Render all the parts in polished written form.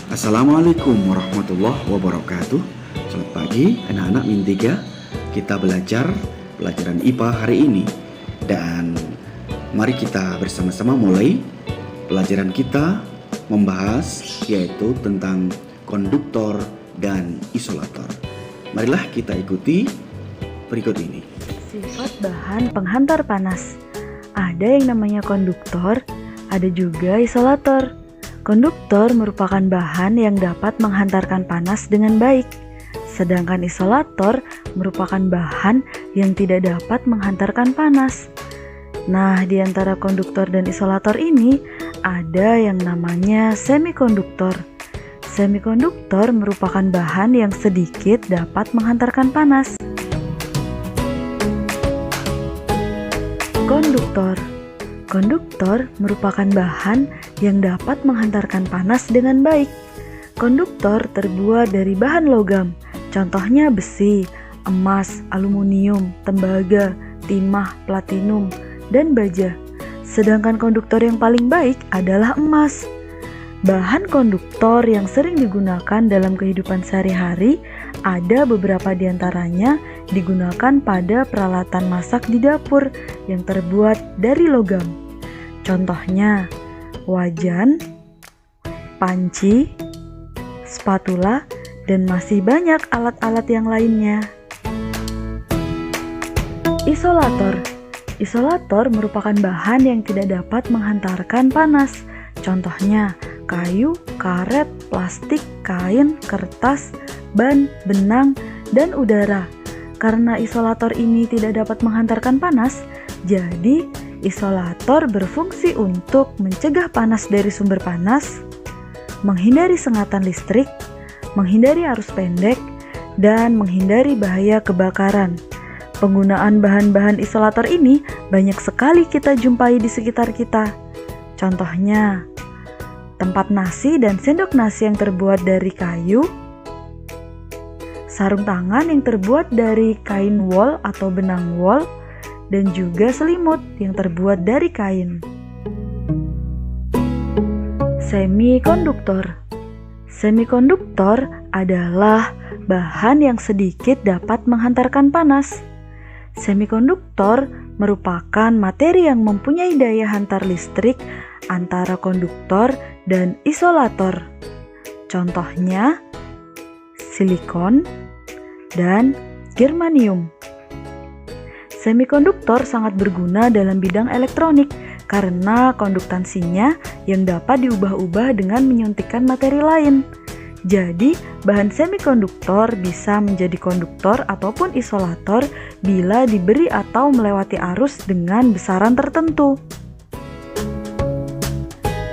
Assalamualaikum warahmatullahi wabarakatuh. Selamat pagi anak-anak Min 3. Kita belajar pelajaran IPA hari ini. Dan mari kita bersama-sama mulai. Pelajaran kita membahas yaitu tentang konduktor dan isolator. Marilah kita ikuti berikut ini. Sifat bahan penghantar panas. Ada yang namanya konduktor, ada juga isolator. Konduktor merupakan bahan yang dapat menghantarkan panas dengan baik, sedangkan isolator merupakan bahan yang tidak dapat menghantarkan panas. Nah, di antara konduktor dan isolator ini ada yang namanya semikonduktor. Semikonduktor merupakan bahan yang sedikit dapat menghantarkan panas. Konduktor merupakan bahan yang dapat menghantarkan panas dengan baik. Konduktor terbuat dari bahan logam, contohnya besi, emas, aluminium, tembaga, timah, platinum, dan baja. Sedangkan konduktor yang paling baik adalah emas. Bahan konduktor yang sering digunakan dalam kehidupan sehari-hari ada beberapa diantaranya digunakan pada peralatan masak di dapur yang terbuat dari logam. Contohnya, wajan, panci, spatula, dan masih banyak alat-alat yang lainnya. Isolator merupakan bahan yang tidak dapat menghantarkan panas. Contohnya, kayu, karet, plastik, kain, kertas, ban, benang, dan udara. Karena isolator ini tidak dapat menghantarkan panas, jadi isolator berfungsi untuk mencegah panas dari sumber panas, menghindari sengatan listrik, menghindari arus pendek, dan menghindari bahaya kebakaran. Penggunaan bahan-bahan isolator ini banyak sekali kita jumpai di sekitar kita. Contohnya, tempat nasi dan sendok nasi yang terbuat dari kayu, sarung tangan yang terbuat dari kain wol atau benang wol, dan juga selimut yang terbuat dari kain. Semikonduktor adalah bahan yang sedikit dapat menghantarkan panas. Semikonduktor merupakan materi yang mempunyai daya hantar listrik antara konduktor dan isolator. Contohnya, silikon dan germanium. Semikonduktor sangat berguna dalam bidang elektronik karena konduktansinya yang dapat diubah-ubah dengan menyuntikkan materi lain. Jadi, bahan semikonduktor bisa menjadi konduktor ataupun isolator bila diberi atau melewati arus dengan besaran tertentu.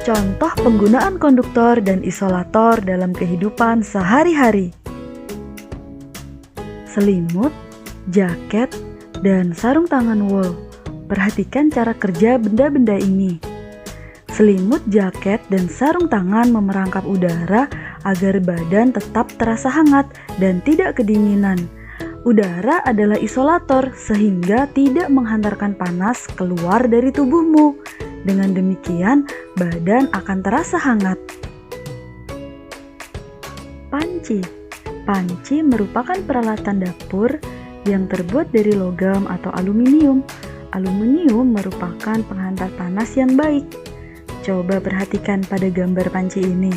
Contoh penggunaan konduktor dan isolator dalam kehidupan sehari-hari. Selimut, jaket, dan sarung tangan wol. Perhatikan cara kerja benda-benda ini. Selimut, jaket, dan sarung tangan memerangkap udara agar badan tetap terasa hangat dan tidak kedinginan. Udara adalah isolator sehingga tidak menghantarkan panas keluar dari tubuhmu. Dengan demikian, badan akan terasa hangat. Panci merupakan peralatan dapur yang terbuat dari logam atau aluminium. Aluminium merupakan penghantar panas yang baik. Coba perhatikan pada gambar panci ini.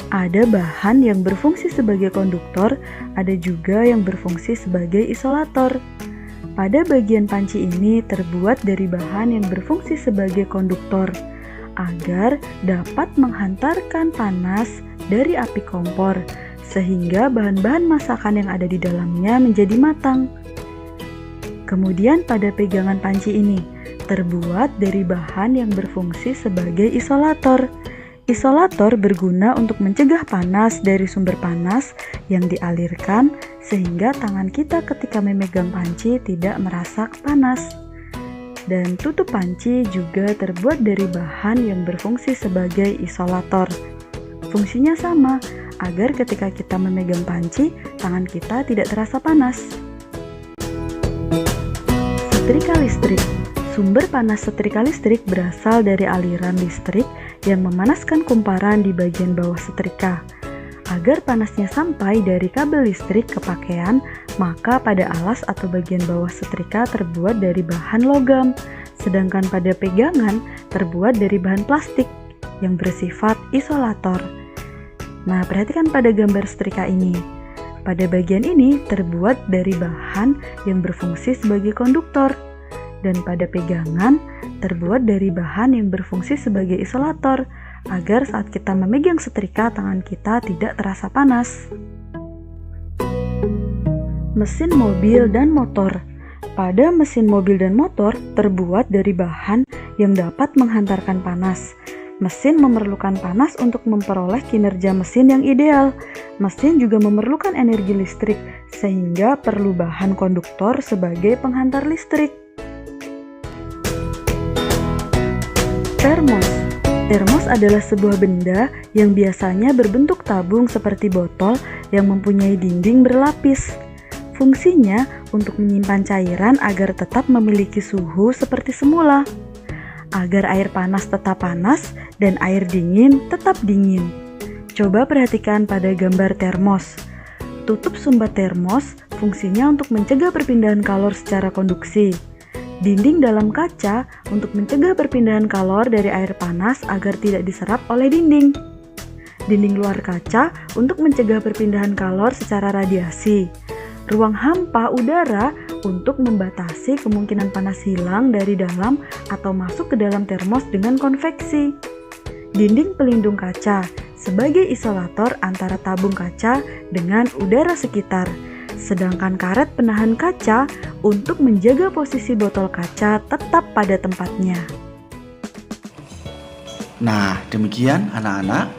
Ada bahan yang berfungsi sebagai konduktor, ada juga yang berfungsi sebagai isolator. Pada bagian panci ini terbuat dari bahan yang berfungsi sebagai konduktor agar dapat menghantarkan panas dari api kompor sehingga bahan-bahan masakan yang ada di dalamnya menjadi matang. Kemudian pada pegangan panci ini terbuat dari bahan yang berfungsi sebagai isolator. Isolator berguna untuk mencegah panas dari sumber panas yang dialirkan sehingga tangan kita ketika memegang panci tidak merasa panas. Dan tutup panci juga terbuat dari bahan yang berfungsi sebagai isolator. Fungsinya sama, agar ketika kita memegang panci, tangan kita tidak terasa panas. Setrika listrik. Sumber panas setrika listrik berasal dari aliran listrik yang memanaskan kumparan di bagian bawah setrika. Agar panasnya sampai dari kabel listrik ke pakaian, maka pada alas atau bagian bawah setrika terbuat dari bahan logam, sedangkan pada pegangan terbuat dari bahan plastik yang bersifat isolator. Nah, perhatikan pada gambar setrika ini. Pada bagian ini terbuat dari bahan yang berfungsi sebagai konduktor, dan pada pegangan terbuat dari bahan yang berfungsi sebagai isolator, agar saat kita memegang setrika tangan kita tidak terasa panas. Mesin mobil dan motor. Pada mesin mobil dan motor terbuat dari bahan yang dapat menghantarkan panas. Mesin memerlukan panas untuk memperoleh kinerja mesin yang ideal. Mesin juga memerlukan energi listrik, sehingga perlu bahan konduktor sebagai penghantar listrik. Termos. Termos adalah sebuah benda yang biasanya berbentuk tabung seperti botol yang mempunyai dinding berlapis. Fungsinya untuk menyimpan cairan agar tetap memiliki suhu seperti semula, agar air panas tetap panas dan air dingin tetap dingin. Coba perhatikan pada gambar termos. Tutup sumbat termos fungsinya untuk mencegah perpindahan kalor secara konduksi. Dinding dalam kaca untuk mencegah perpindahan kalor dari air panas agar tidak diserap oleh dinding. Dinding luar kaca untuk mencegah perpindahan kalor secara radiasi. Ruang hampa udara untuk membatasi kemungkinan panas hilang dari dalam atau masuk ke dalam termos dengan konveksi. Dinding pelindung kaca sebagai isolator antara tabung kaca dengan udara sekitar. Sedangkan karet penahan kaca untuk menjaga posisi botol kaca tetap pada tempatnya. Nah, demikian anak-anak,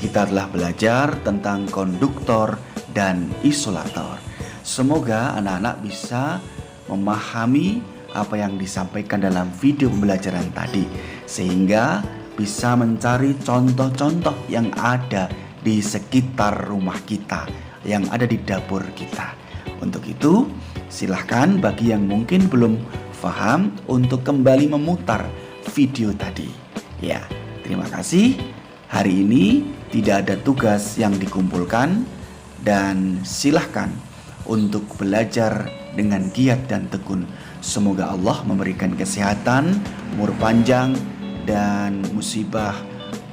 kita telah belajar tentang konduktor dan isolator. Semoga anak-anak bisa memahami apa yang disampaikan dalam video pembelajaran tadi, sehingga bisa mencari contoh-contoh yang ada di sekitar rumah kita, yang ada di dapur kita. Untuk itu, silahkan bagi yang mungkin belum paham untuk kembali memutar video tadi. Ya, terima kasih. Hari ini tidak ada tugas yang dikumpulkan, dan silahkan untuk belajar dengan giat dan tekun. Semoga Allah memberikan kesehatan, umur panjang, dan musibah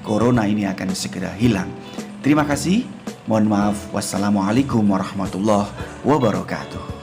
corona ini akan segera hilang. Terima kasih. Mohon maaf. Wassalamualaikum warahmatullahi wabarakatuh.